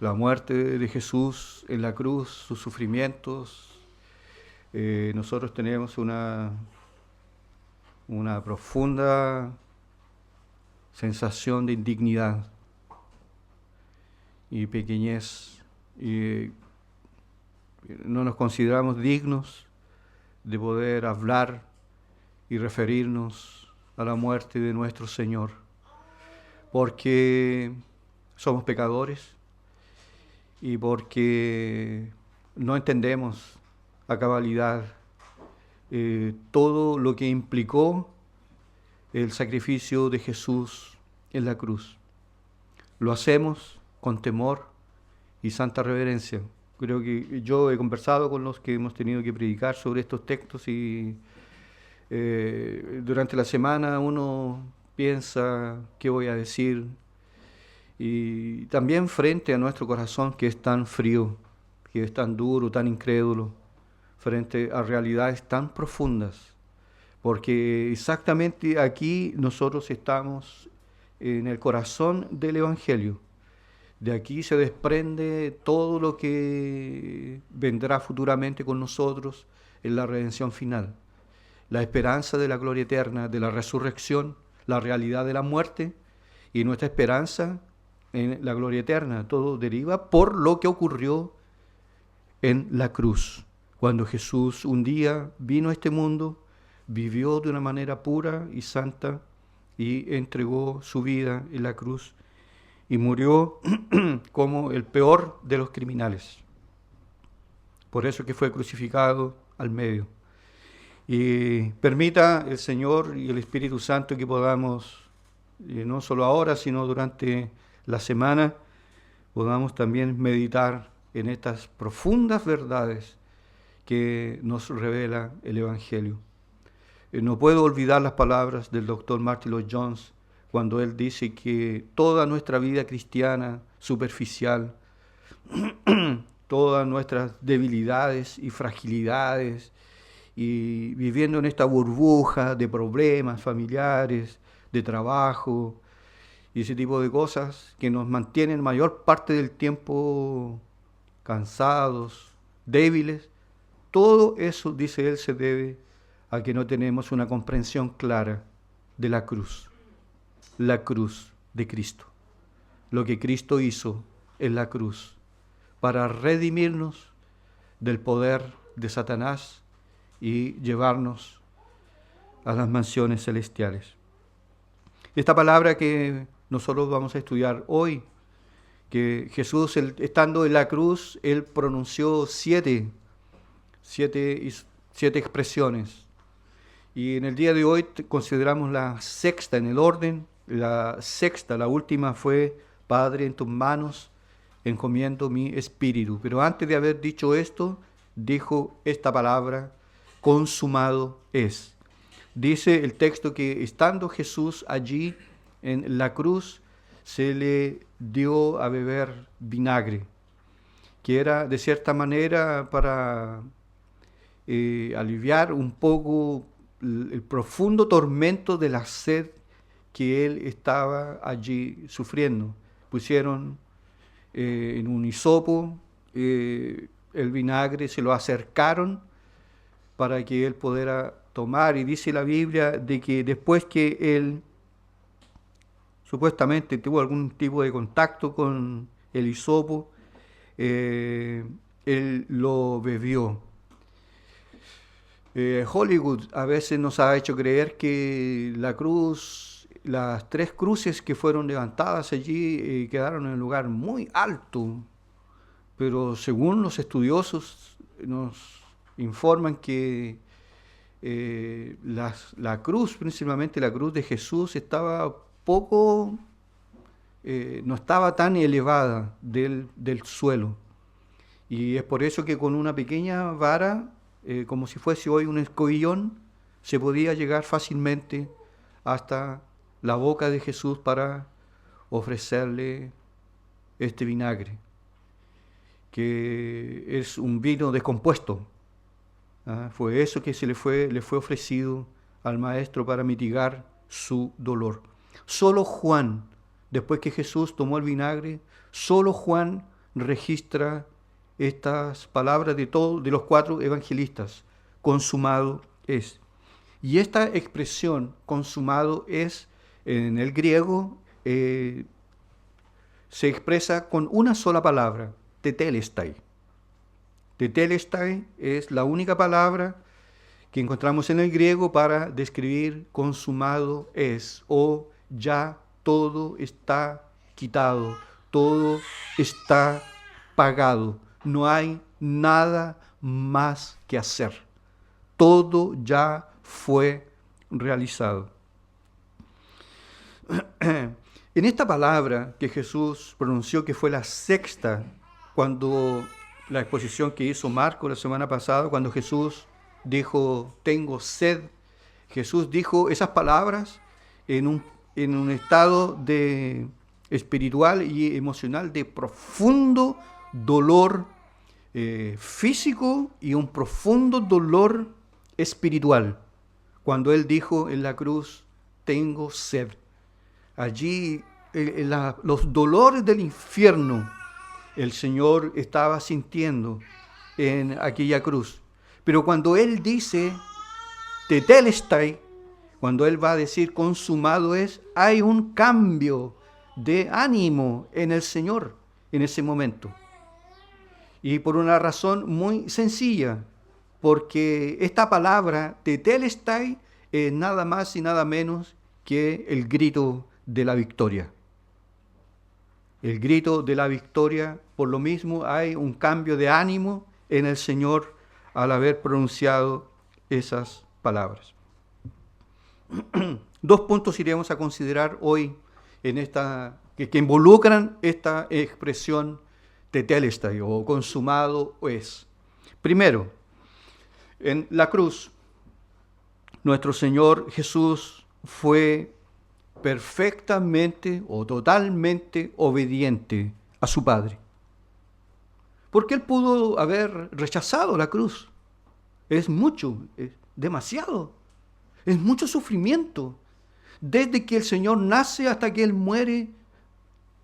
la muerte de Jesús en la cruz, sus sufrimientos, nosotros tenemos una profunda sensación de indignidad y pequeñez, y no nos consideramos dignos de poder hablar y referirnos a la muerte de nuestro Señor, porque somos pecadores y porque no entendemos a cabalidad todo lo que implicó el sacrificio de Jesús en la cruz. Lo hacemos con temor y santa reverencia. Creo que yo he conversado con los que hemos tenido que predicar sobre estos textos y durante la semana uno piensa qué voy a decir, y también frente a nuestro corazón que es tan frío, que es tan duro, tan incrédulo, frente a realidades tan profundas, porque exactamente aquí nosotros estamos en el corazón del Evangelio. De aquí se desprende todo lo que vendrá futuramente con nosotros en la redención final. La esperanza de la gloria eterna, de la resurrección, la realidad de la muerte y nuestra esperanza en la gloria eterna. Todo deriva por lo que ocurrió en la cruz. Cuando Jesús un día vino a este mundo, vivió de una manera pura y santa y entregó su vida en la cruz y murió como el peor de los criminales. Por eso que fue crucificado al medio. Y permita el Señor y el Espíritu Santo que podamos, no solo ahora, sino durante la semana, podamos también meditar en estas profundas verdades que nos revela el Evangelio. No puedo olvidar las palabras del doctor Martyn Lloyd-Jones cuando él dice que toda nuestra vida cristiana superficial, todas nuestras debilidades y fragilidades, y viviendo en esta burbuja de problemas familiares, de trabajo y ese tipo de cosas que nos mantienen mayor parte del tiempo cansados, débiles, todo eso, dice él, se debe a que no tenemos una comprensión clara de la cruz de Cristo, lo que Cristo hizo en la cruz para redimirnos del poder de Satanás y llevarnos a las mansiones celestiales. Esta palabra que nosotros vamos a estudiar hoy, que Jesús, estando en la cruz, él pronunció siete expresiones. Y en el día de hoy consideramos la sexta en el orden. La sexta, la última fue: Padre, en tus manos encomiendo mi espíritu. Pero antes de haber dicho esto, dijo esta palabra: consumado es. Dice el texto que estando Jesús allí en la cruz, se le dio a beber vinagre, que era de cierta manera para aliviar un poco el profundo tormento de la sed que él estaba allí sufriendo. Pusieron en un hisopo el vinagre, se lo acercaron para que él pudiera tomar, y dice la Biblia de que después que él supuestamente tuvo algún tipo de contacto con el hisopo, él lo bebió. Hollywood a veces nos ha hecho creer que la cruz, las tres cruces que fueron levantadas allí quedaron en un lugar muy alto, pero según los estudiosos nos informan que la cruz, principalmente la cruz de Jesús, estaba no estaba tan elevada del suelo, y es por eso que con una pequeña vara, como si fuese hoy un escobillón, se podía llegar fácilmente hasta la boca de Jesús para ofrecerle este vinagre, que es un vino descompuesto. Fue eso que le fue ofrecido al Maestro para mitigar su dolor. Solo Juan, después que Jesús tomó el vinagre, solo Juan registra estas palabras de los 4 evangelistas. Consumado es. Y esta expresión, consumado es, en el griego, se expresa con una sola palabra, tetelestai. Tetelestai es la única palabra que encontramos en el griego para describir consumado es, o ya todo está quitado, todo está pagado, no hay nada más que hacer, todo ya fue realizado. En esta palabra que Jesús pronunció, que fue la sexta, cuando la exposición que hizo Marco la semana pasada, cuando Jesús dijo, tengo sed, Jesús dijo esas palabras en un estado espiritual y emocional de profundo dolor físico y un profundo dolor espiritual. Cuando Él dijo en la cruz, tengo sed. Allí los dolores del infierno el Señor estaba sintiendo en aquella cruz. Pero cuando Él dice tetelestai, cuando Él va a decir consumado es, hay un cambio de ánimo en el Señor en ese momento. Y por una razón muy sencilla, porque esta palabra tetelestai es nada más y nada menos que el grito de la victoria. El grito de la victoria, por lo mismo hay un cambio de ánimo en el Señor al haber pronunciado esas palabras. 2 puntos iremos a considerar hoy en que involucran esta expresión tetelestai o consumado es. Primero, en la cruz, nuestro Señor Jesús fue perfectamente o totalmente obediente a su Padre. Porque Él pudo haber rechazado la cruz. Es mucho, es demasiado. Es mucho sufrimiento. Desde que el Señor nace hasta que Él muere,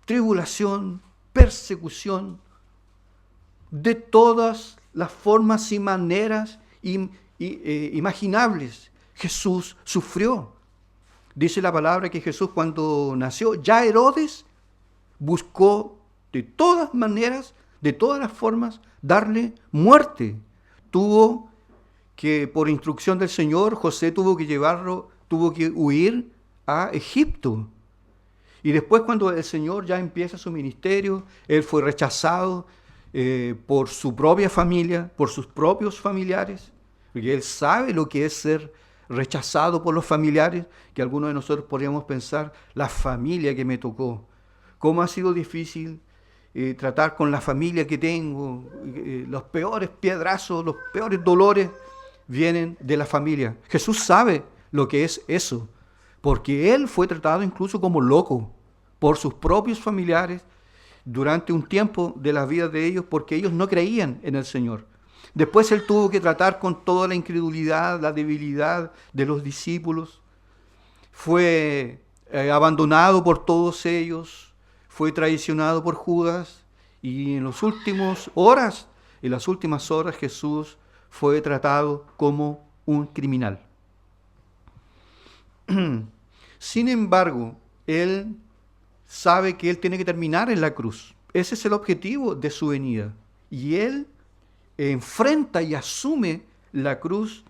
tribulación, persecución, de todas las formas y maneras imaginables. Jesús sufrió. Dice la palabra que Jesús cuando nació, ya Herodes buscó de todas maneras, de todas las formas, darle muerte. Tuvo que, por instrucción del Señor, José tuvo que huir a Egipto. Y después cuando el Señor ya empieza su ministerio, Él fue rechazado por su propia familia, por sus propios familiares, porque Él sabe lo que es ser rechazado por los familiares, que algunos de nosotros podríamos pensar, la familia que me tocó, cómo ha sido difícil tratar con la familia que tengo, los peores piedrazos, los peores dolores vienen de la familia. Jesús sabe lo que es eso, porque Él fue tratado incluso como loco por sus propios familiares durante un tiempo de la vida de ellos, porque ellos no creían en el Señor. Después Él tuvo que tratar con toda la incredulidad, la debilidad de los discípulos. Fue abandonado por todos ellos, fue traicionado por Judas, y en las últimas horas Jesús fue tratado como un criminal. Sin embargo, Él sabe que Él tiene que terminar en la cruz. Ese es el objetivo de su venida. Y Él enfrenta y asume la cruz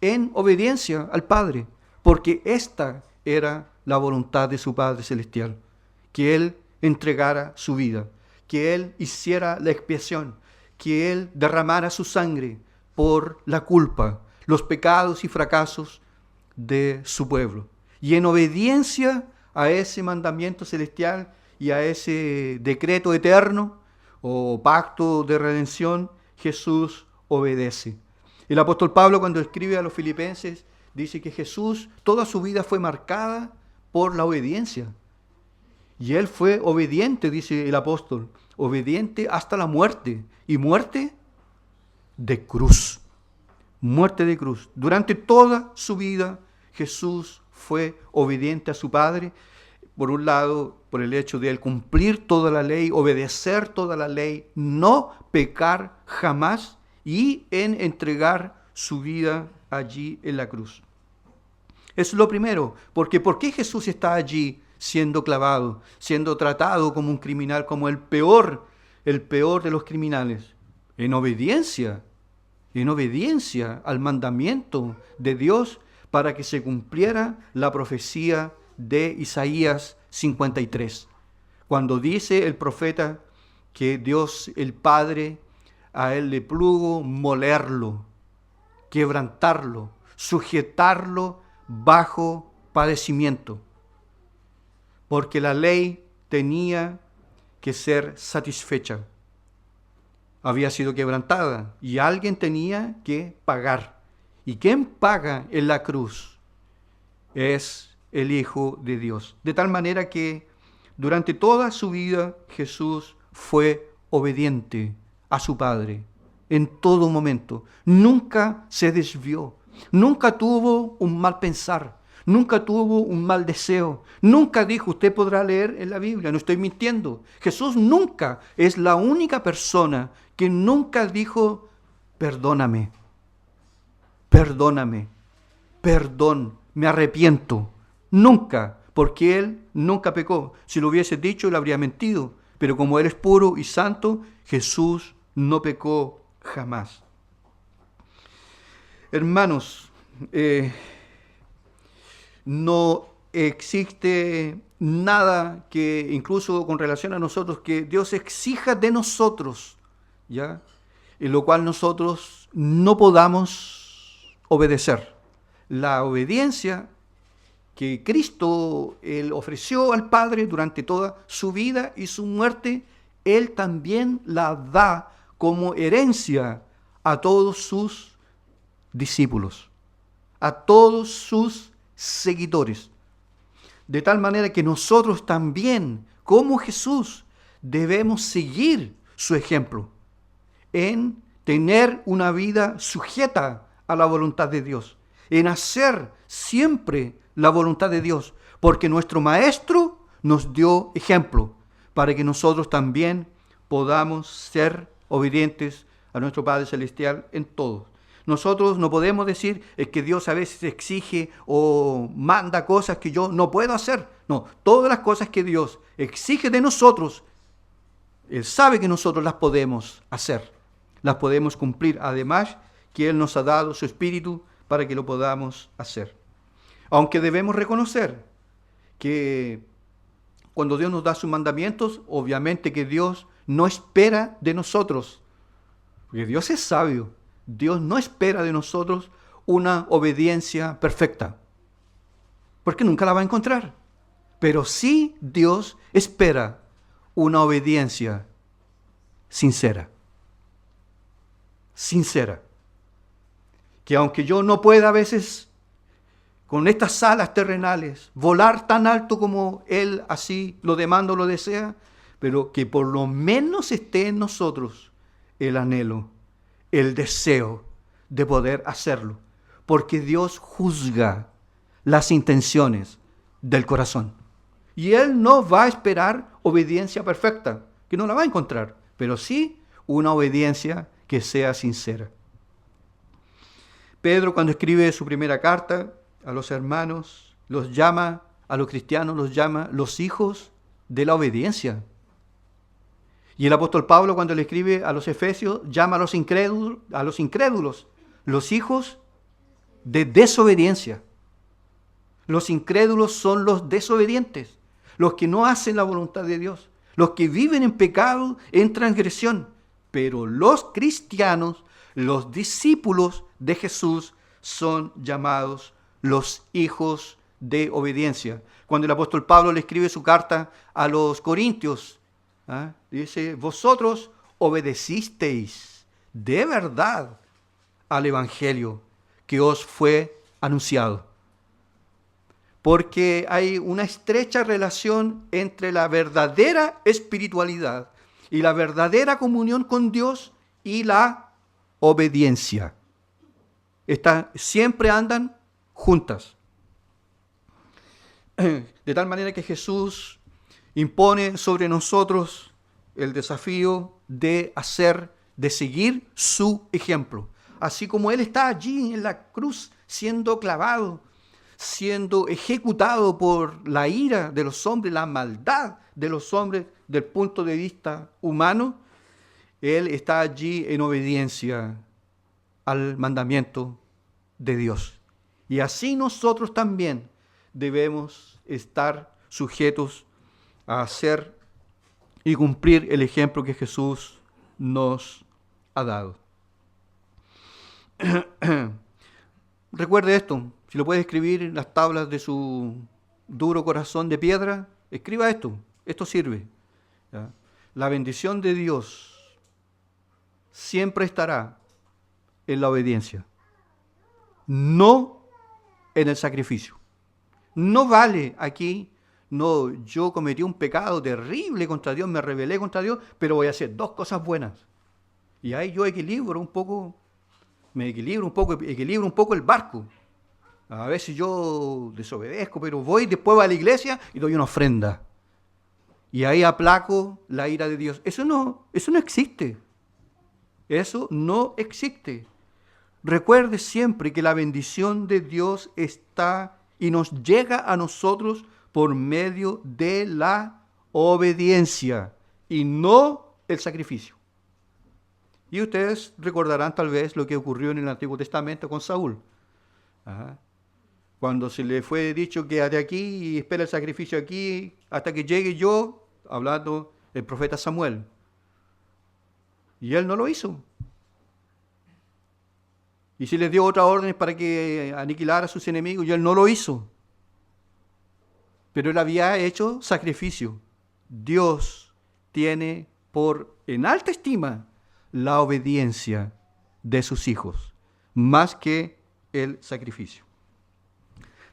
en obediencia al Padre, porque esta era la voluntad de su Padre Celestial, que Él entregara su vida, que Él hiciera la expiación, que Él derramara su sangre por la culpa, los pecados y fracasos de su pueblo. Y en obediencia a ese mandamiento celestial y a ese decreto eterno o pacto de redención, Jesús obedece. El apóstol Pablo, cuando escribe a los filipenses, dice que Jesús, toda su vida fue marcada por la obediencia. Y Él fue obediente, dice el apóstol, obediente hasta la muerte. Y muerte de cruz. Muerte de cruz. Durante toda su vida, Jesús fue obediente a su Padre. por un lado, por el hecho de él cumplir toda la ley, obedecer toda la ley, no pecar jamás y en entregar su vida allí en la cruz. Es lo primero, porque ¿por qué Jesús está allí siendo clavado, siendo tratado como un criminal, como el peor de los criminales? En obediencia al mandamiento de Dios para que se cumpliera la profecía de Isaías 53, cuando dice el profeta que Dios el Padre a él le plugo molerlo, quebrantarlo, sujetarlo bajo padecimiento, porque la ley tenía que ser satisfecha. Había sido quebrantada y alguien tenía que pagar. ¿Y quién paga en la cruz? Es el Hijo de Dios. De tal manera que durante toda su vida Jesús fue obediente a su Padre en todo momento. Nunca se desvió, nunca tuvo un mal pensar, nunca tuvo un mal deseo, nunca dijo, usted podrá leer en la Biblia, no estoy mintiendo. Jesús nunca es la única persona que nunca dijo, perdóname, perdóname, perdón, me arrepiento. Nunca, porque él nunca pecó. Si lo hubiese dicho, él habría mentido. Pero como él es puro y santo, Jesús no pecó jamás. Hermanos, no existe nada que, incluso con relación a nosotros, que Dios exija de nosotros, ¿ya? En lo cual nosotros no podamos obedecer. La obediencia que Cristo él ofreció al Padre durante toda su vida y su muerte, Él también la da como herencia a todos sus discípulos, a todos sus seguidores. De tal manera que nosotros también, como Jesús, debemos seguir su ejemplo en tener una vida sujeta a la voluntad de Dios, en hacer siempre la voluntad de Dios, porque nuestro Maestro nos dio ejemplo para que nosotros también podamos ser obedientes a nuestro Padre Celestial en todo. Nosotros no podemos decir que Dios a veces exige o manda cosas que yo no puedo hacer. No, todas las cosas que Dios exige de nosotros, Él sabe que nosotros las podemos hacer, las podemos cumplir. Además, que Él nos ha dado su Espíritu para que lo podamos hacer. Aunque debemos reconocer que cuando Dios nos da sus mandamientos, obviamente que Dios no espera de nosotros, porque Dios es sabio. Dios no espera de nosotros una obediencia perfecta, porque nunca la va a encontrar. Pero sí Dios espera una obediencia sincera. Sincera. Que aunque yo no pueda a veces con estas alas terrenales volar tan alto como Él así lo demanda o lo desea, pero que por lo menos esté en nosotros el anhelo, el deseo de poder hacerlo, porque Dios juzga las intenciones del corazón. Y Él no va a esperar obediencia perfecta, que no la va a encontrar, pero sí una obediencia que sea sincera. Pedro, cuando escribe su primera carta a los hermanos, los llama, a los cristianos los llama los hijos de la obediencia. Y el apóstol Pablo, cuando le escribe a los efesios, llama a los incrédulos los hijos de desobediencia. Los incrédulos son los desobedientes, los que no hacen la voluntad de Dios, los que viven en pecado, en transgresión. Pero los cristianos, los discípulos de Jesús, son llamados los hijos de obediencia. Cuando el apóstol Pablo le escribe su carta a los corintios, dice, vosotros obedecisteis de verdad al evangelio que os fue anunciado. Porque hay una estrecha relación entre la verdadera espiritualidad y la verdadera comunión con Dios y la obediencia. Siempre andan juntas. De tal manera que Jesús impone sobre nosotros el desafío de seguir su ejemplo. Así como Él está allí en la cruz, siendo clavado, siendo ejecutado por la ira de los hombres, la maldad de los hombres del punto de vista humano, Él está allí en obediencia al mandamiento de Dios. Y así nosotros también debemos estar sujetos a hacer y cumplir el ejemplo que Jesús nos ha dado. Recuerde esto, si lo puede escribir en las tablas de su duro corazón de piedra, escriba esto sirve. ¿Ya? La bendición de Dios siempre estará en la obediencia, no en el sacrificio. No vale aquí, no, yo cometí un pecado terrible contra Dios, me rebelé contra Dios, pero voy a hacer 2 cosas buenas. Y ahí yo equilibro un poco el barco. A veces yo desobedezco, pero voy, después a la iglesia y doy una ofrenda. Y ahí aplaco la ira de Dios. Eso no existe. Eso no existe. Recuerde siempre que la bendición de Dios está y nos llega a nosotros por medio de la obediencia y no el sacrificio. Y ustedes recordarán tal vez lo que ocurrió en el Antiguo Testamento con Saúl. Cuando se le fue dicho quédate aquí y espera el sacrificio aquí hasta que llegue yo, hablando el profeta Samuel. Y él no lo hizo. Y se les dio otra orden para que aniquilara a sus enemigos y él no lo hizo. Pero él había hecho sacrificio. Dios tiene en alta estima la obediencia de sus hijos, más que el sacrificio.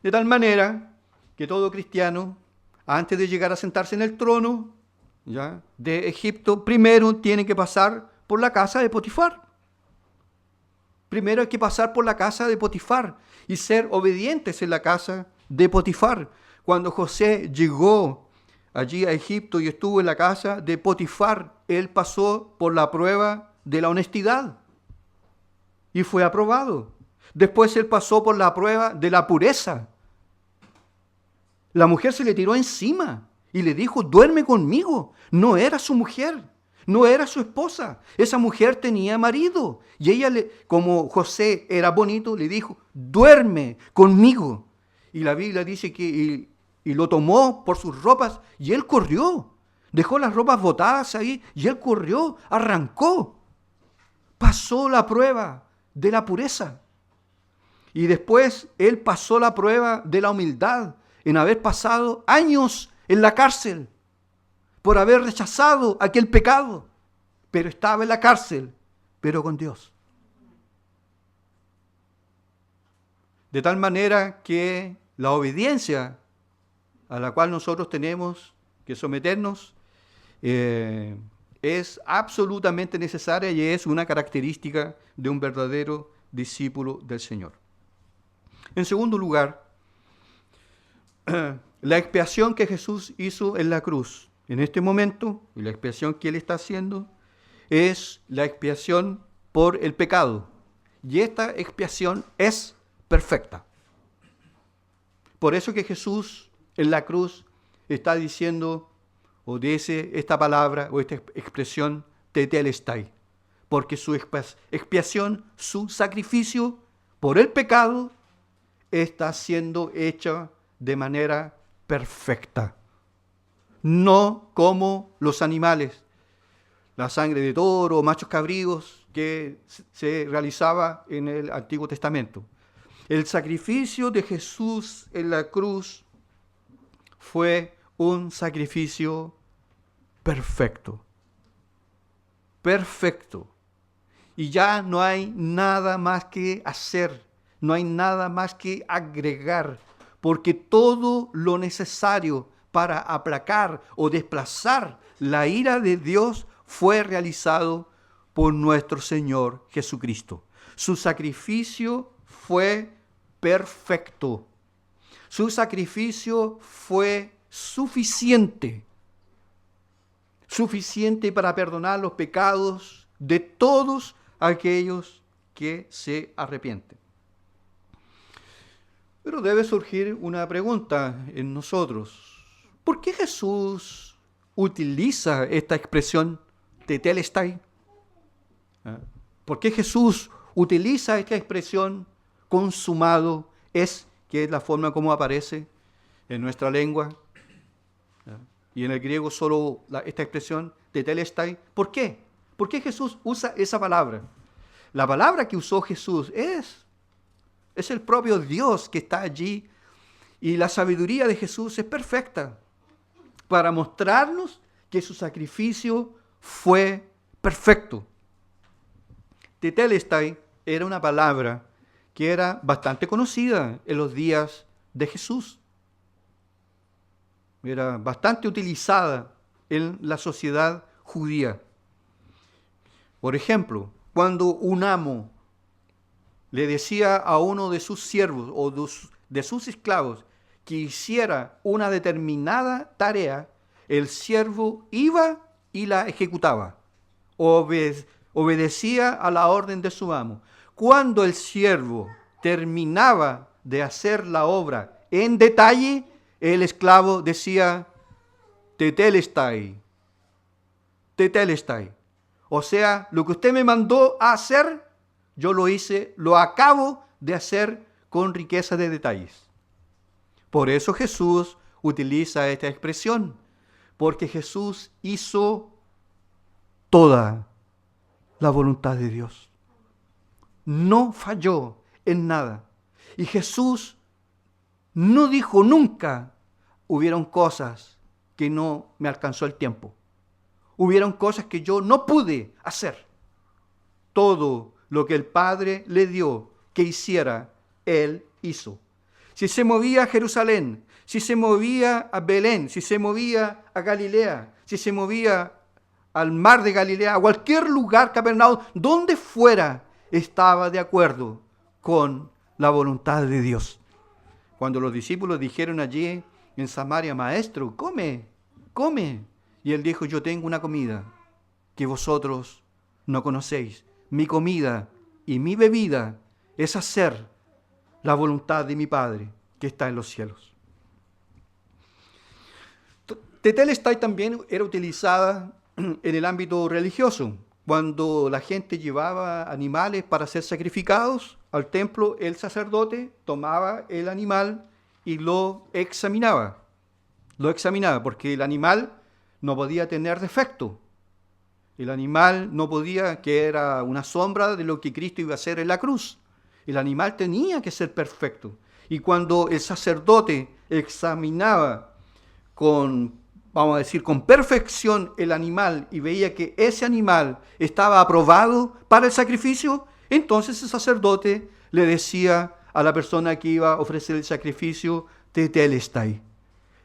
De tal manera que todo cristiano, antes de llegar a sentarse en el trono ¿ya? de Egipto, primero tiene que pasar por la casa de Potifar. Primero hay que pasar por la casa de Potifar y ser obedientes en la casa de Potifar. Cuando José llegó allí a Egipto y estuvo en la casa de Potifar, él pasó por la prueba de la honestidad y fue aprobado. Después él pasó por la prueba de la pureza. La mujer se le tiró encima y le dijo, duerme conmigo. No era su mujer, no era su esposa. Esa mujer tenía marido. Y ella, como José era bonito, le dijo, duerme conmigo. Y la Biblia dice que y lo tomó por sus ropas y él corrió. Dejó las ropas botadas ahí y él corrió, arrancó. Pasó la prueba de la pureza. Y después él pasó la prueba de la humildad en haber pasado años en la cárcel por haber rechazado aquel pecado. Pero estaba en la cárcel, pero con Dios. De tal manera que la obediencia a la cual nosotros tenemos que someternos es absolutamente necesaria y es una característica de un verdadero discípulo del Señor. En segundo lugar, la expiación que Jesús hizo en la cruz en este momento, y la expiación que Él está haciendo, es la expiación por el pecado. Y esta expiación es perfecta. Por eso que Jesús en la cruz está diciendo, o dice esta palabra, o esta expresión, tetelestai. Porque su expiación, su sacrificio por el pecado, está siendo hecha de manera perfecta. No como los animales, la sangre de toro, machos cabríos que se realizaba en el Antiguo Testamento. El sacrificio de Jesús en la cruz fue un sacrificio perfecto. Perfecto. Y ya no hay nada más que hacer, no hay nada más que agregar, porque todo lo necesario para aplacar o desplazar la ira de Dios fue realizado por nuestro Señor Jesucristo. Su sacrificio fue perfecto. Su sacrificio fue suficiente para perdonar los pecados de todos aquellos que se arrepienten. Pero debe surgir una pregunta en nosotros. ¿Por qué Jesús utiliza esta expresión tetelestai? ¿Por qué Jesús utiliza esta expresión consumado es, que es la forma como aparece en nuestra lengua? Y en el griego solo esta expresión tetelestai. ¿Por qué? ¿Por qué Jesús usa esa palabra? La palabra que usó Jesús es el propio Dios que está allí, y la sabiduría de Jesús es perfecta para mostrarnos que su sacrificio fue perfecto. Tetelestai era una palabra que era bastante conocida en los días de Jesús. Era bastante utilizada en la sociedad judía. Por ejemplo, cuando un amo le decía a uno de sus siervos o de sus esclavos que hiciera una determinada tarea, el siervo iba y la ejecutaba. Obedecía a la orden de su amo. Cuando el siervo terminaba de hacer la obra en detalle, el esclavo decía, tetelestai, tetelestai. O sea, lo que usted me mandó a hacer, yo lo hice, lo acabo de hacer con riqueza de detalles. Por eso Jesús utiliza esta expresión, porque Jesús hizo toda la voluntad de Dios. No falló en nada. Y Jesús no dijo nunca, hubieron cosas que no me alcanzó el tiempo. Hubieron cosas que yo no pude hacer. Todo lo que el Padre le dio que hiciera, Él hizo. Si se movía a Jerusalén, si se movía a Belén, si se movía a Galilea, si se movía al mar de Galilea, a cualquier lugar, Capernaum, donde fuera, estaba de acuerdo con la voluntad de Dios. Cuando los discípulos dijeron allí en Samaria, Maestro, come, come. Y Él dijo, yo tengo una comida que vosotros no conocéis. Mi comida y mi bebida es hacer la voluntad de mi Padre que está en los cielos. Tetelestai también era utilizada en el ámbito religioso. Cuando la gente llevaba animales para ser sacrificados al templo, el sacerdote tomaba el animal y lo examinaba. Lo examinaba porque el animal no podía tener defecto. El animal no podía, que era una sombra de lo que Cristo iba a hacer en la cruz. El animal tenía que ser perfecto. Y cuando el sacerdote examinaba con perfección el animal y veía que ese animal estaba aprobado para el sacrificio, entonces el sacerdote le decía a la persona que iba a ofrecer el sacrificio, tetelestai.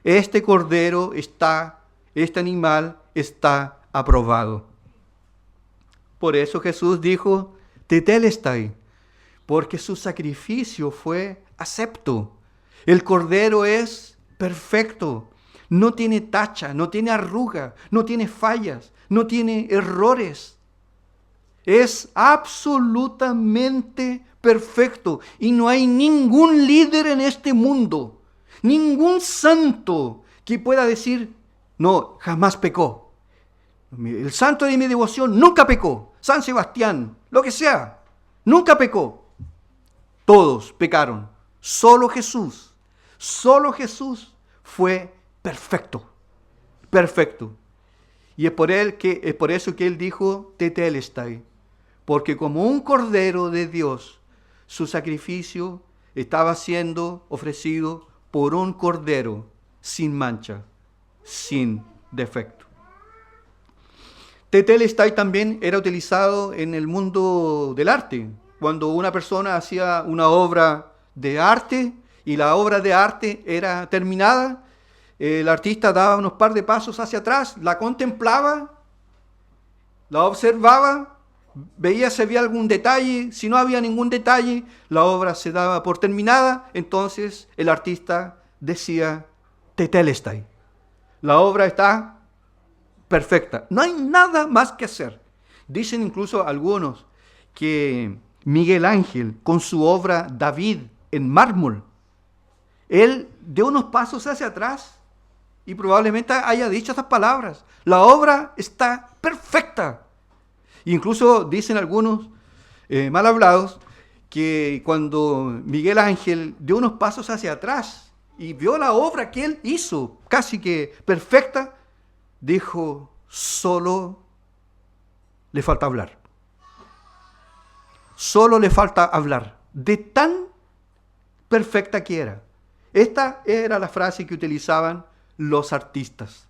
Este cordero este animal está aprobado. Por eso Jesús dijo, tetelestai, porque su sacrificio fue acepto. El cordero es perfecto, no tiene tacha, no tiene arruga, no tiene fallas, no tiene errores. Es absolutamente perfecto y no hay ningún líder en este mundo, ningún santo que pueda decir, no, jamás pecó. El santo de mi devoción nunca pecó. San Sebastián, lo que sea, nunca pecó. Todos pecaron. Solo Jesús fue perfecto. Perfecto. Y es por eso que Él dijo, tetelestai. Porque como un cordero de Dios, su sacrificio estaba siendo ofrecido por un cordero sin mancha, sin defecto. Tetelestai también era utilizado en el mundo del arte. Cuando una persona hacía una obra de arte y la obra de arte era terminada, el artista daba unos par de pasos hacia atrás, la contemplaba, la observaba, veía si había algún detalle. Si no había ningún detalle, la obra se daba por terminada. Entonces el artista decía tetelestai. La obra está perfecta. No hay nada más que hacer. Dicen incluso algunos que Miguel Ángel, con su obra David en mármol, él dio unos pasos hacia atrás y probablemente haya dicho estas palabras. La obra está perfecta. Incluso dicen algunos mal hablados que cuando Miguel Ángel dio unos pasos hacia atrás y vio la obra que él hizo, casi que perfecta, dijo, solo le falta hablar. Solo le falta hablar. De tan perfecta que era. Esta era la frase que utilizaban los artistas.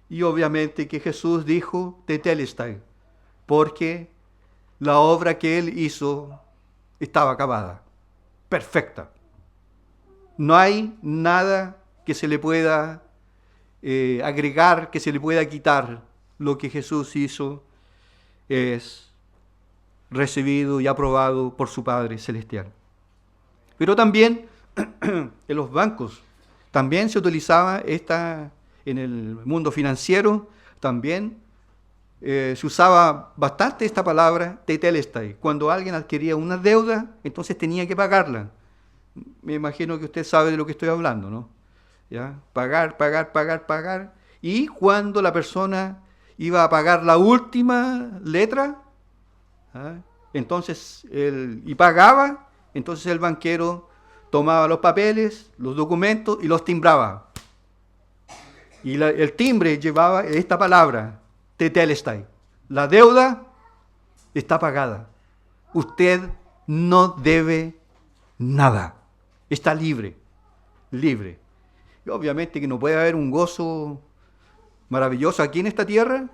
Y obviamente que Jesús dijo tetelestai, porque la obra que él hizo estaba acabada, perfecta. No hay nada que se le pueda agregar, que se le pueda quitar. Lo que Jesús hizo es recibido y aprobado por su Padre Celestial. Pero también en los bancos, también se utilizaba en el mundo financiero, también se usaba bastante esta palabra tetelestai. Cuando alguien adquiría una deuda, entonces tenía que pagarla. Me imagino que usted sabe de lo que estoy hablando, ¿no? ¿Ya? Pagar. Y cuando la persona iba a pagar la última letra, entonces y pagaba, entonces el banquero tomaba los papeles, los documentos y los timbraba. Y el timbre llevaba esta palabra, tetelestai. La deuda está pagada. Usted no debe nada. Está libre. Libre. Y obviamente que no puede haber un gozo maravilloso aquí en esta tierra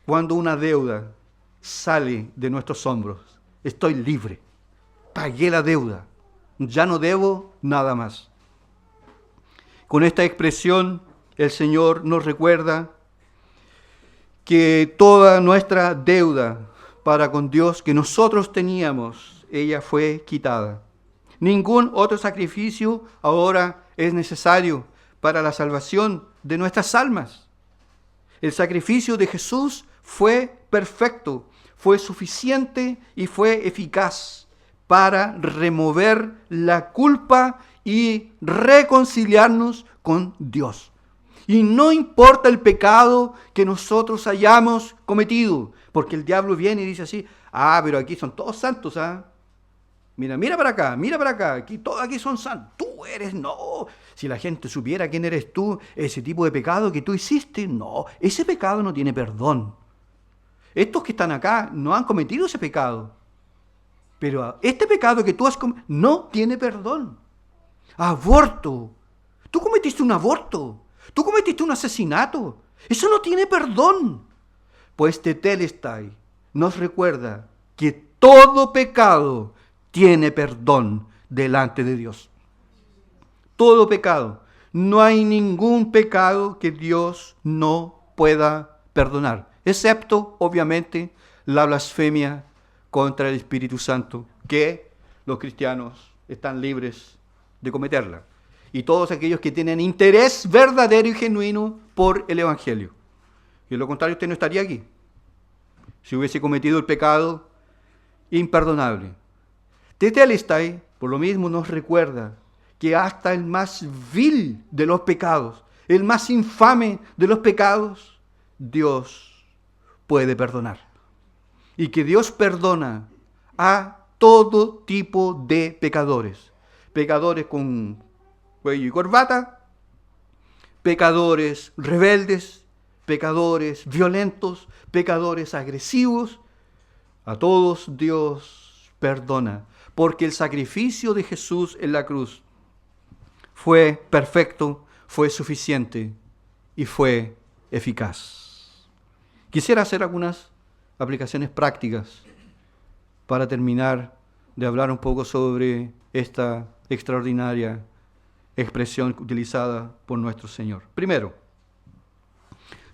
cuando una deuda sale de nuestros hombros. Estoy libre. Pagué la deuda. Ya no debo nada más. Con esta expresión, el Señor nos recuerda que toda nuestra deuda para con Dios que nosotros teníamos, ella fue quitada. Ningún otro sacrificio ahora es necesario para la salvación de nuestras almas. El sacrificio de Jesús fue perfecto, fue suficiente y fue eficaz para remover la culpa y reconciliarnos con Dios. Y no importa el pecado que nosotros hayamos cometido, porque el diablo viene y dice así, pero aquí son todos santos, Mira para acá, aquí son santos. Tú eres, no. Si la gente supiera quién eres tú, ese tipo de pecado que tú hiciste, no. Ese pecado no tiene perdón. Estos que están acá no han cometido ese pecado. Pero este pecado que tú has cometido no tiene perdón. Aborto. Tú cometiste un aborto. Tú cometiste un asesinato. Eso no tiene perdón. Pues tetelestai nos recuerda que todo pecado tiene perdón delante de Dios. Todo pecado. No hay ningún pecado que Dios no pueda perdonar, excepto, obviamente, la blasfemia contra el Espíritu Santo, que los cristianos están libres de cometerla. Y todos aquellos que tienen interés verdadero y genuino por el Evangelio. Y de lo contrario, usted no estaría aquí. Si hubiese cometido el pecado imperdonable. Tetelestai, por lo mismo, nos recuerda que hasta el más vil de los pecados, el más infame de los pecados, Dios puede perdonar. Y que Dios perdona a todo tipo de pecadores. Pecadores con cuello y corbata, pecadores rebeldes, pecadores violentos, pecadores agresivos. A todos Dios perdona, porque el sacrificio de Jesús en la cruz fue perfecto, fue suficiente y fue eficaz. Quisiera hacer algunas aplicaciones prácticas para terminar de hablar un poco sobre esta extraordinaria expresión utilizada por nuestro Señor. Primero,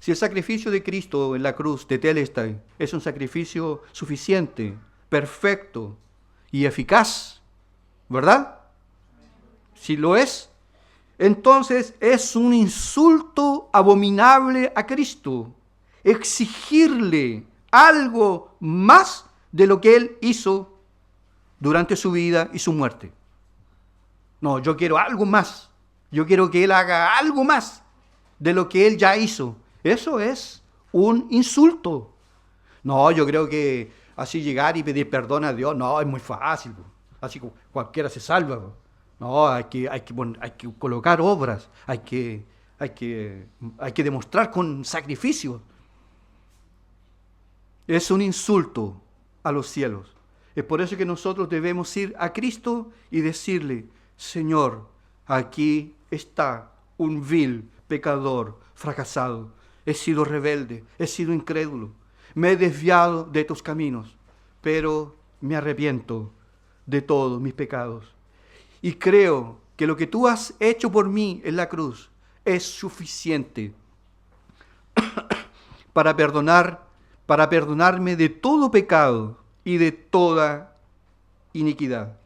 si el sacrificio de Cristo en la cruz, tetelestai, es un sacrificio suficiente, perfecto y eficaz, ¿verdad? Si lo es, Entonces es un insulto abominable a Cristo exigirle algo más de lo que Él hizo durante su vida y su muerte. No, yo quiero algo más. Yo quiero que Él haga algo más de lo que Él ya hizo. Eso es un insulto. No, yo creo que así llegar y pedir perdón a Dios, no, es muy fácil. Así cualquiera se salva. No, hay que colocar obras, hay que demostrar con sacrificio. Es un insulto a los cielos. Es por eso que nosotros debemos ir a Cristo y decirle, Señor, aquí está un vil pecador fracasado. He sido rebelde, he sido incrédulo, me he desviado de tus caminos, pero me arrepiento de todos mis pecados. Y creo que lo que tú has hecho por mí en la cruz es suficiente para perdonarme de todo pecado y de toda iniquidad.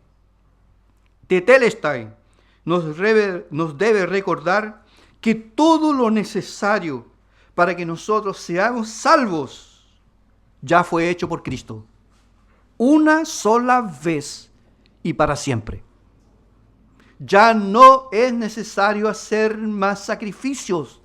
Tetelestai nos debe recordar que todo lo necesario para que nosotros seamos salvos ya fue hecho por Cristo. Una sola vez y para siempre. Ya no es necesario hacer más sacrificios.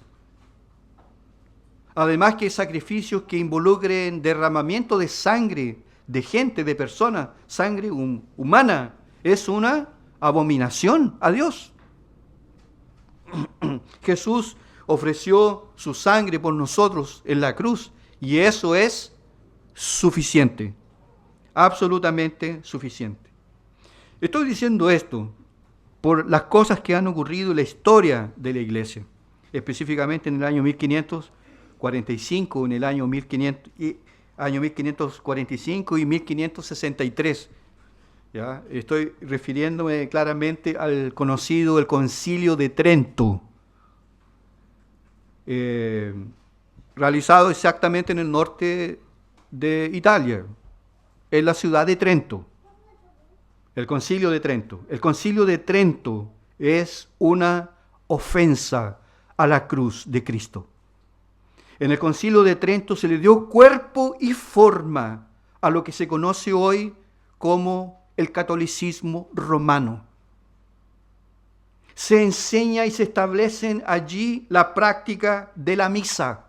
Además que sacrificios que involucren derramamiento de sangre, de gente, de personas, sangre humana, es una abominación a Dios. Jesús ofreció su sangre por nosotros en la cruz y eso es suficiente, absolutamente suficiente. Estoy diciendo esto por las cosas que han ocurrido en la historia de la Iglesia, específicamente en el año 1545, en el año 1545 y 1563. ¿Ya? Estoy refiriéndome claramente al conocido el Concilio de Trento, realizado exactamente en el norte de Italia, en la ciudad de Trento. El Concilio de Trento. El Concilio de Trento es una ofensa a la cruz de Cristo. En el Concilio de Trento se le dio cuerpo y forma a lo que se conoce hoy como el catolicismo romano. Se enseña y se establecen allí la práctica de la misa.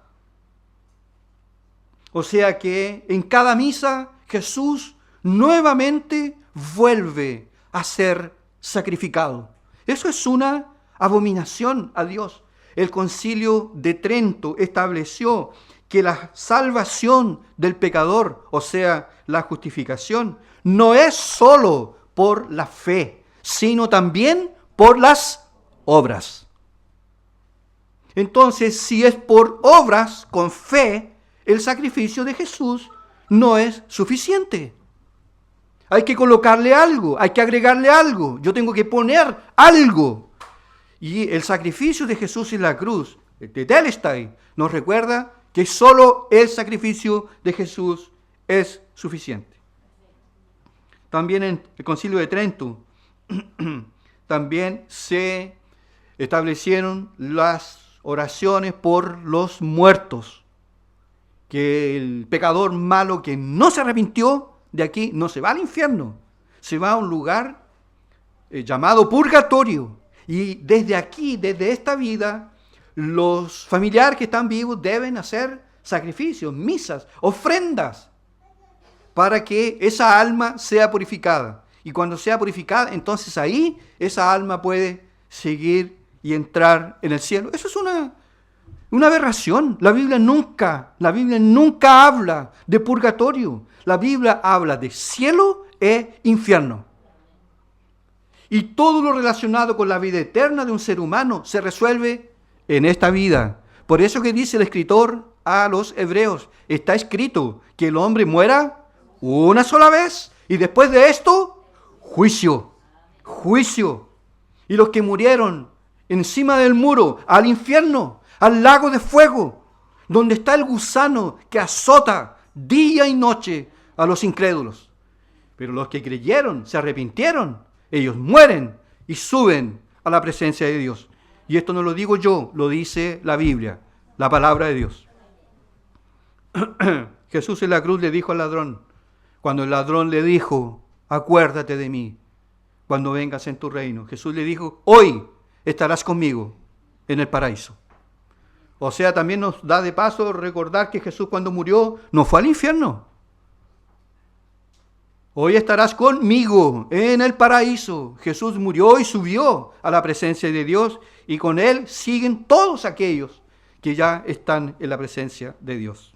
O sea que en cada misa Jesús nuevamente vuelve a ser sacrificado. Eso es una abominación a Dios. El Concilio de Trento estableció que la salvación del pecador, o sea, la justificación, no es solo por la fe, sino también por las obras. Entonces, si es por obras, con fe, el sacrificio de Jesús no es suficiente. Hay que colocarle algo, hay que agregarle algo. Yo tengo que poner algo. Y el sacrificio de Jesús en la cruz, de Tetelestai, nos recuerda que solo el sacrificio de Jesús es suficiente. También en el Concilio de Trento, también se establecieron las oraciones por los muertos. Que el pecador malo que no se arrepintió de aquí no se va al infierno, se va a un lugar llamado purgatorio. Y desde aquí, desde esta vida, los familiares que están vivos deben hacer sacrificios, misas, ofrendas, para que esa alma sea purificada. Y cuando sea purificada, entonces ahí esa alma puede seguir y entrar en el cielo. Eso es una aberración. La Biblia nunca habla de purgatorio. La Biblia habla de cielo e infierno. Y todo lo relacionado con la vida eterna de un ser humano se resuelve en esta vida. Por eso que dice el escritor a los hebreos, está escrito que el hombre muera una sola vez y después de esto, juicio. Y los que murieron encima del muro, al infierno, al lago de fuego, donde está el gusano que azota día y noche a los incrédulos. Pero los que creyeron, se arrepintieron, ellos mueren y suben a la presencia de Dios. Y esto no lo digo yo, lo dice la Biblia, la palabra de Dios. Jesús en la cruz le dijo al ladrón, cuando el ladrón le dijo, acuérdate de mí cuando vengas en tu reino. Jesús le dijo, hoy estarás conmigo en el paraíso. O sea, también nos da de paso recordar que Jesús cuando murió no fue al infierno. Hoy estarás conmigo en el paraíso. Jesús murió y subió a la presencia de Dios y con él siguen todos aquellos que ya están en la presencia de Dios,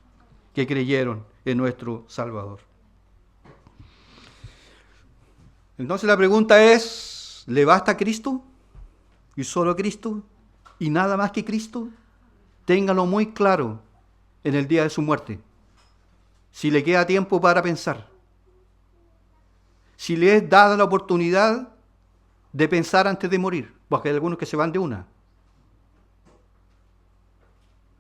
que creyeron en nuestro Salvador. Entonces la pregunta es, ¿le basta Cristo? ¿Y solo Cristo? ¿Y nada más que Cristo? Téngalo muy claro en el día de su muerte. Si le queda tiempo para pensar. Si le es dada la oportunidad de pensar antes de morir. Porque hay algunos que se van de una.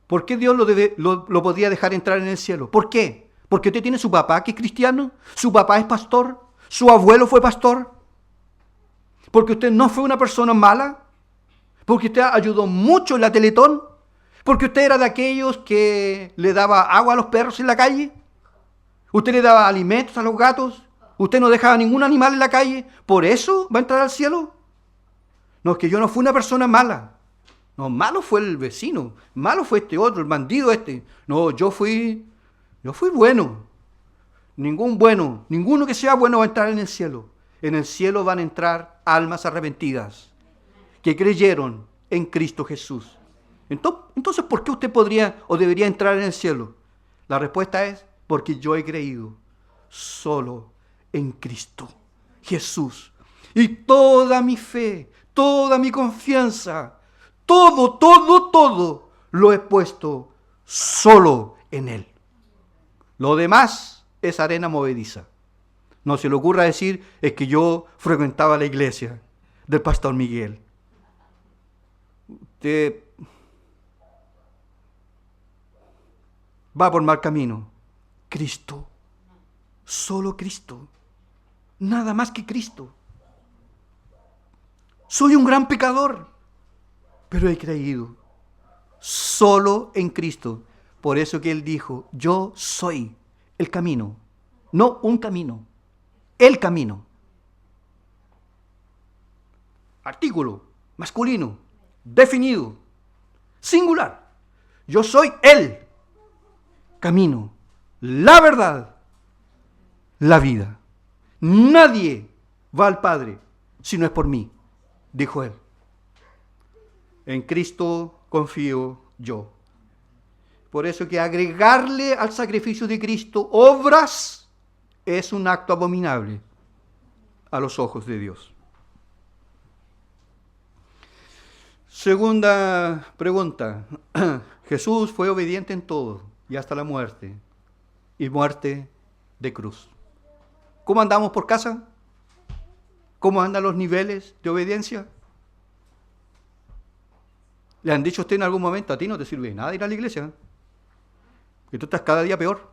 ¿Por qué Dios lo podía dejar entrar en el cielo? ¿Por qué? Porque usted tiene su papá que es cristiano, su papá es pastor, su abuelo fue pastor. Porque usted no fue una persona mala, porque usted ayudó mucho en la Teletón, porque usted era de aquellos que le daba agua a los perros en la calle, usted le daba alimentos a los gatos, usted no dejaba ningún animal en la calle, ¿por eso va a entrar al cielo? No, es que yo no fui una persona mala. No, malo fue el vecino, malo fue este otro, el bandido este. No, yo fui bueno. Ninguno que sea bueno va a entrar en el cielo. En el cielo van a entrar almas arrepentidas, que creyeron en Cristo Jesús. Entonces, ¿por qué usted podría o debería entrar en el cielo? La respuesta es, porque yo he creído solo en Cristo Jesús. Y toda mi fe, toda mi confianza, todo lo he puesto solo en Él. Lo demás es arena movediza. No se le ocurra decir, es que yo frecuentaba la iglesia del pastor Miguel. Usted va por mal camino. Cristo, solo Cristo, nada más que Cristo. Soy un gran pecador, pero he creído solo en Cristo. Por eso que Él dijo, yo soy el camino, no un camino, el camino. Artículo masculino, definido, singular. Yo soy el camino, la verdad, la vida. Nadie va al Padre si no es por mí, dijo Él. En Cristo confío yo. Por eso que agregarle al sacrificio de Cristo obras es un acto abominable a los ojos de Dios. Segunda pregunta. Jesús fue obediente en todo y hasta la muerte, y muerte de cruz. ¿Cómo andamos por casa? ¿Cómo andan los niveles de obediencia? ¿Le han dicho a usted en algún momento, a ti no te sirve de nada ir a la iglesia? Que tú estás cada día peor.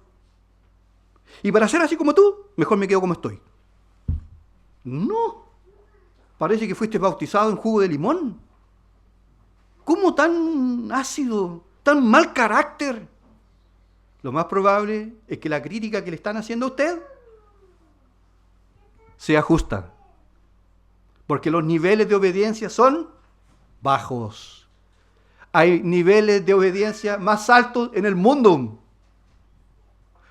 Y para ser así como tú, mejor me quedo como estoy. No. Parece que fuiste bautizado en jugo de limón. ¿Cómo tan ácido, tan mal carácter? Lo más probable es que la crítica que le están haciendo a usted sea justa. Porque los niveles de obediencia son bajos. Hay niveles de obediencia más altos en el mundo.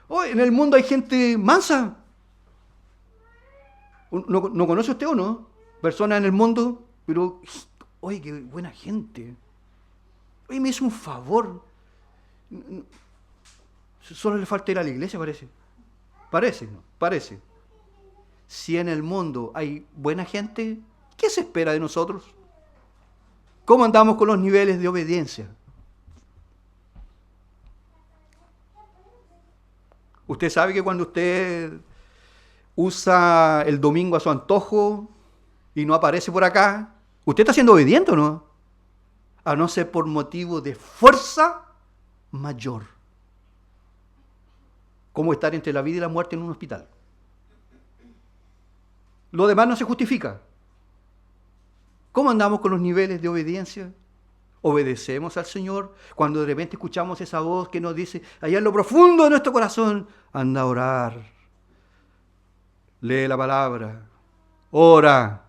Hoy en el mundo hay gente mansa. ¿No conoce usted o no? Personas en el mundo, pero, oye, qué buena gente. Oye, me hizo un favor. Solo le falta ir a la iglesia, parece. Parece. Si en el mundo hay buena gente, ¿qué se espera de nosotros? ¿Cómo andamos con los niveles de obediencia? Usted sabe que cuando usted usa el domingo a su antojo y no aparece por acá, ¿usted está siendo obediente o no? A no ser por motivo de fuerza mayor. Como estar entre la vida y la muerte en un hospital. Lo demás no se justifica. ¿Cómo andamos con los niveles de obediencia? obedecemos al Señor, cuando de repente escuchamos esa voz que nos dice, allá en lo profundo de nuestro corazón, anda a orar, lee la palabra, ora,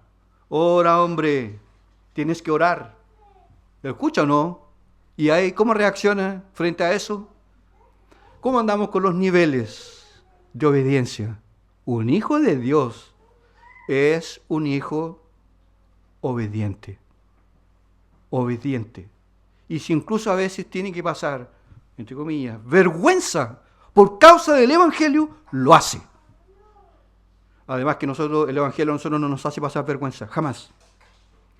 ora hombre, tienes que orar. ¿Lo escucha o no? ¿Y ahí cómo reacciona frente a eso? ¿Cómo andamos con los niveles de obediencia? Un hijo de Dios es un hijo obediente. Obediente. Y si incluso a veces tiene que pasar, entre comillas, vergüenza por causa del Evangelio, lo hace. Además que el Evangelio a nosotros no nos hace pasar vergüenza, jamás.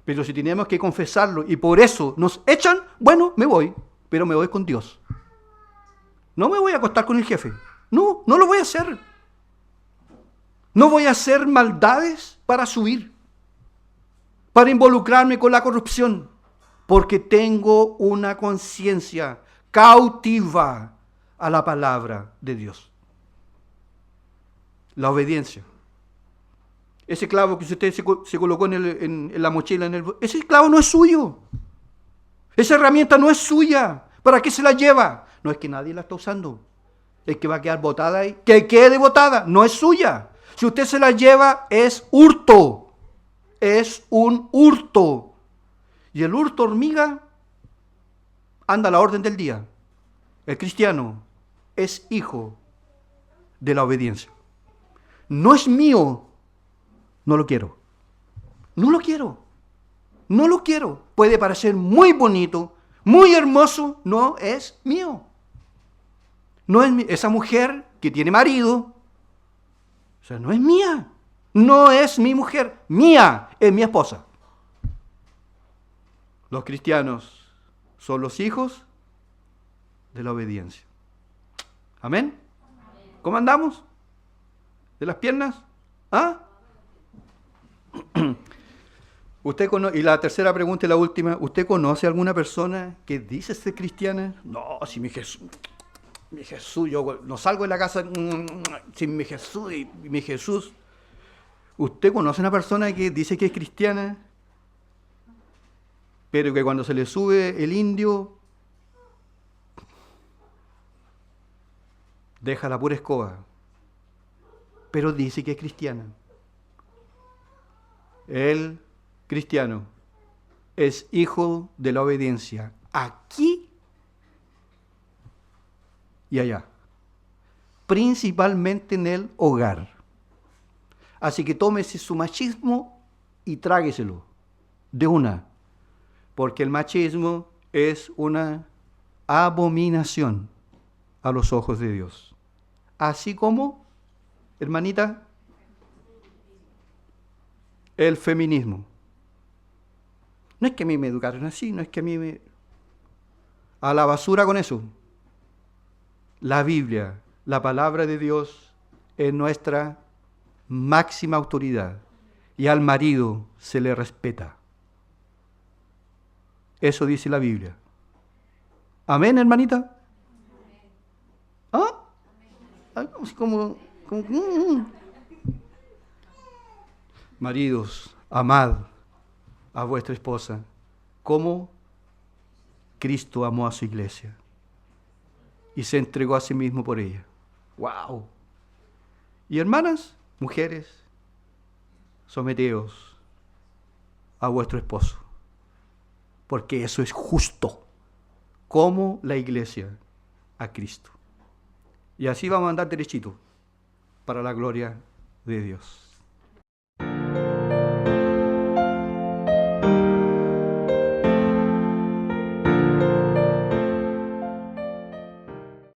Pero si tenemos que confesarlo y por eso nos echan, bueno, me voy, pero me voy con Dios. No me voy a acostar con el jefe. No, no lo voy a hacer. No voy a hacer maldades para subir, para involucrarme con la corrupción, porque tengo una conciencia cautiva a la palabra de Dios. La obediencia. Ese clavo que usted se colocó en la mochila, ese clavo no es suyo. Esa herramienta no es suya. ¿Para qué se la lleva? No es que nadie la está usando. Es que va a quedar botada ahí. Que quede botada. No es suya. Si usted se la lleva, es hurto. Es un hurto. Y el hurto hormiga anda a la orden del día. El cristiano es hijo de la obediencia. No es mío. No lo quiero. No lo quiero. No lo quiero. Puede parecer muy bonito, muy hermoso. No es mío. No es esa mujer que tiene marido. O sea, no es mía. No es mi mujer. Mía es mi esposa. Los cristianos son los hijos de la obediencia. ¿Amén? ¿Cómo andamos? ¿De las piernas? ¿Ah? Y la tercera pregunta y la última, ¿usted conoce alguna persona que dice ser cristiana? No, si mi Jesús, yo no salgo de la casa sin mi Jesús y mi Jesús. ¿Usted conoce una persona que dice que es cristiana, pero que cuando se le sube el indio, deja la pura escoba, pero dice que es cristiana? El cristiano es hijo de la obediencia aquí y allá, principalmente en el hogar. Así que tómese su machismo y trágueselo de una, porque el machismo es una abominación a los ojos de Dios. Así como, hermanita, el feminismo. No es que a mí me educaron así, no es que a mí me... A la basura con eso. La Biblia, la palabra de Dios, es nuestra máxima autoridad. Y al marido se le respeta. Eso dice la Biblia. ¿Amén, hermanita? ¿Ah? Como maridos, amad a vuestra esposa como Cristo amó a su iglesia y se entregó a sí mismo por ella. ¡Wow! Y hermanas, mujeres, someteos a vuestro esposo, porque eso es justo, como la iglesia a Cristo. Y así vamos a andar derechito para la gloria de Dios.